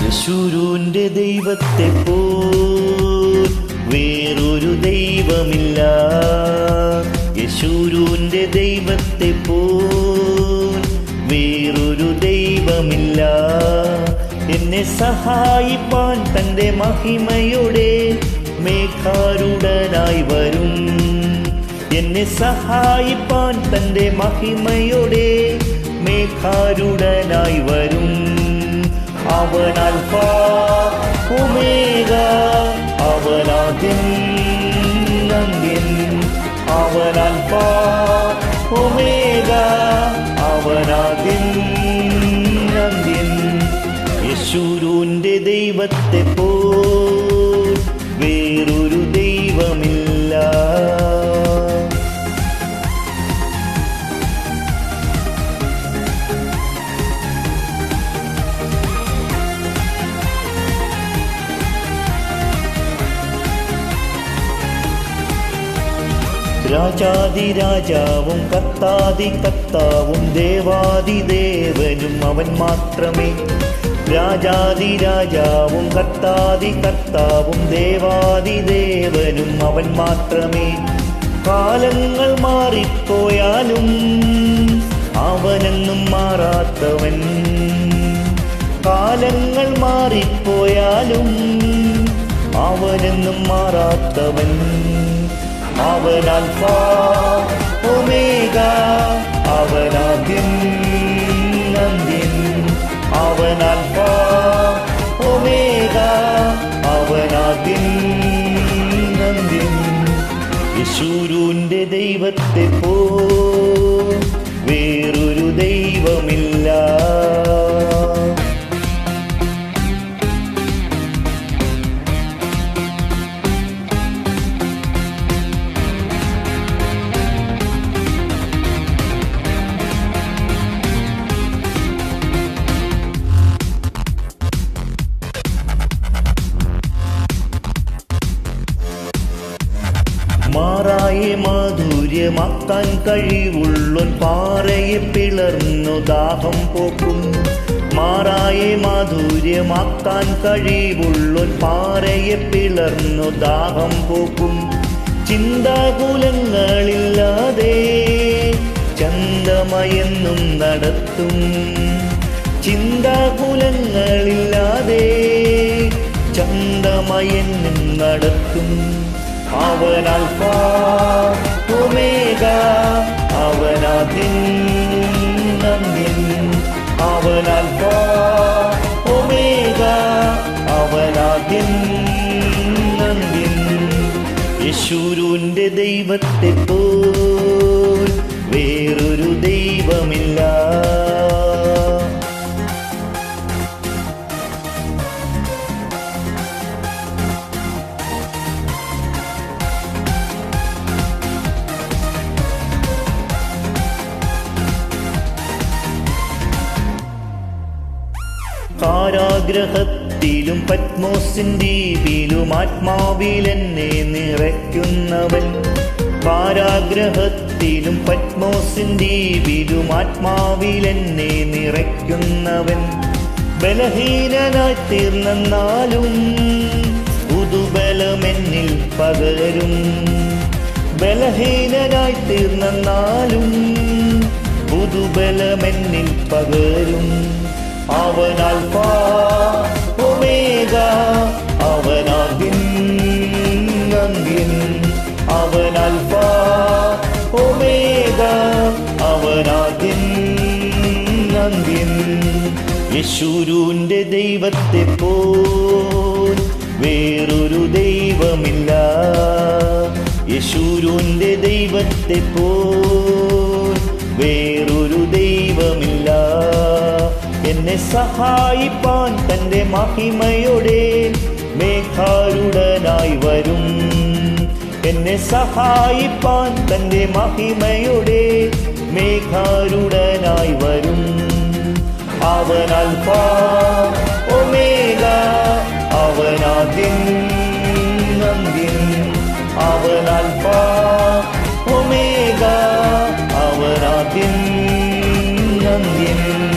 യേശുവിന്റെ ദൈവത്തെ പോൽ വേറൊരു ദൈവമില്ല. യേശുവിന്റെ ദൈവത്തെ പോൽ വേറൊരു ദൈവമില്ല. എന്നെ സഹായിപ്പാൻ തൻ്റെ മഹിമയുടെ മേഘാരൂഢനായി വരും. എന്നെ സഹായിപ്പാൻ തൻ്റെ മഹിമയുടെ മേഘാരൂഢനായി വരും. അവൻ അൽഫ ഒമേഗ, അവൻ ആദ്യൻ അന്ത്യൻ. അവൻ അൽഫ ഒമേഗ, അവൻ ആദ്യൻ അന്ത്യൻ. യേശുവിന്റെ ദൈവത്തെ പോൽ വേറൊരു ദൈവമില്ല. രാജാതിരാജാവും കർത്താതി കർത്താവും ദേവാദിദേവനും അവൻ മാത്രമേ. രാജാതിരാജാവും കർത്താതി കർത്താവും ദേവാദിദേവനും അവൻ മാത്രമേ. കാലങ്ങൾ മാറിപ്പോയാലും അവനെന്നും മാറാത്തവൻ. കാലങ്ങൾ മാറിപ്പോയാലും അവനെന്നും മാറാത്തവൻ. അവൻ അൽഫ ഒമേഗ, അവൻ ആദ്യൻ അന്ത്യൻ. അവൻ അൽഫ ഒമേഗ, അവൻ ആദ്യൻ അന്ത്യൻ. യേശുവിന്റെ ദൈവത്തെ പോൽ വേറൊരു ദൈവമില്ല. മാറായെ മാധുര്യമാക്കാൻ കഴിവുള്ളോൻ പാറയെ പിളർന്നു ദാഹം പോക്കും. മാറായെ മാധുര്യമാക്കാൻ കഴിവുള്ളോൻ പാറയെ പിളർന്നു ദാഹം പോക്കും. ചിന്താകുലങ്ങളില്ലാതെ ചന്തമയെന്നും നടത്തും. ചിന്താകുലങ്ങളില്ലാതെ ചന്തമയെന്നും നടത്തും. അവൻ അൽഫ ഒമേഗ, അവൻ ആദ്യൻ അന്ത്യൻ. അവൻ അൽഫ ഒമേഗ, അവൻ ആദ്യൻ അന്ത്യൻ. യേശുവിന്റെ ദൈവത്തെ പോൽ വേറൊരു ദൈവമില്ല. കാരാഗ്രഹത്തിലും പത്മോസിൻ ദ്വീപിലും ആത്മാവിൽ എന്നെ നിറയ്ക്കുന്നവൻ. കാരാഗ്രഹത്തിലും പത്മോസിൻ ദ്വീപിലും ആത്മാവിൽ എന്നെ നിറയ്ക്കുന്നവൻ. ബലഹീനനായി തീർന്നാലും പുതുബലമെന്നിൽ പകരും. ബലഹീനനായി തീർന്നാലും പുതുബലമെന്നിൽ പകരും. അവൻ അൽഫ ഒമേഗ, അവൻ ആദ്യൻ അന്ത്യൻ. അവൻ അൽഫ ഒമേഗ, അവൻ ആദ്യൻ അന്ത്യൻ. യേശുവിന്റെ ദൈവത്തെ പോൽ വേറൊരു ദൈവമില്ല. യേശുവിന്റെ ദൈവത്തെ പോൽ വേറൊരു ദൈവമില്ല. എന്നെ സഹായിപ്പാൻ തൻ്റെ മഹിമയുടെ മേഘാരൂഢനായി വരും. എന്നെ സഹായിപ്പാൻ തൻ്റെ മഹിമയുടെ മേഘാരൂഢനായി വരും. അവൻ അൽഫ ഒമേഗ, അവനാദ്യം അന്ത്യം, അവൻ അൽഫ ഒമേഗ, അവനാദ്യം അന്ത്യം.